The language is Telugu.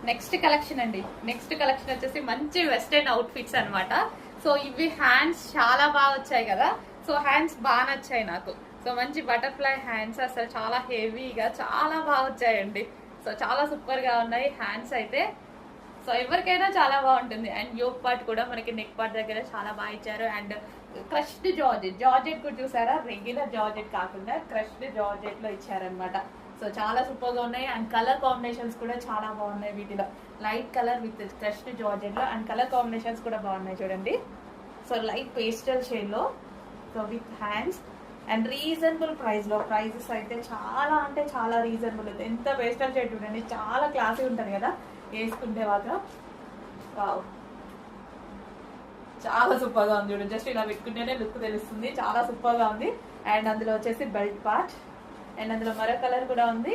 నెక్స్ట్ కలెక్షన్ అండి. నెక్స్ట్ కలెక్షన్ వచ్చేసి మంచి వెస్టర్న్ అవుట్ఫిట్స్ అన్నమాట. సో ఇవి హ్యాండ్స్ చాలా బాగా వచ్చాయి కదా, సో హ్యాండ్స్ బాగా నచ్చాయి నాకు. సో మంచి బటర్ఫ్లై హ్యాండ్స్, అసలు చాలా హెవీగా చాలా బాగా వచ్చాయండి. సో చాలా సూపర్ గా ఉన్నాయి హ్యాండ్స్ అయితే. సో ఎవరికైనా చాలా బాగుంటుంది. అండ్ యోక్ పార్ట్ కూడా మనకి నెక్ పార్ట్ దగ్గర చాలా బాగా ఇచ్చారు. అండ్ క్రష్డ్ జార్జెట్ కూడా చూసారా, రెగ్యులర్ జార్జెట్ కాకుండా క్రష్డ్ జార్జెట్ లో ఇచ్చారనమాట. సో చాలా సూపర్ గా ఉన్నాయి. అండ్ కలర్ కాంబినేషన్స్ కూడా చాలా బాగున్నాయి వీటిలో. Light colour with crushed georgette లో, అండ్ కలర్ కాంబినేషన్స్ కూడా బాగున్నాయి చూడండి. సో లైట్ పేస్టల్ షేడ్ లో, so with hands and reasonable price లో. ప్రైజెస్ అయితే చాలా అంటే చాలా రీజనబుల్. ఎంత పేస్టల్ షేడ్ చూడండి, చాలా క్లాసీ ఉంటుంది కదా వేసుకుంటే మాత్రం. వావ్, చాలా సూపర్ గా ఉంది చూడండి. జస్ట్ ఇలా పెట్టుకుంటేనే లుక్ తెలుస్తుంది, చాలా సూపర్ గా ఉంది. అండ్ అందులో వచ్చేసి బెల్ట్ పార్ట్, అండ్ అందులో మరో కలర్ కూడా ఉంది.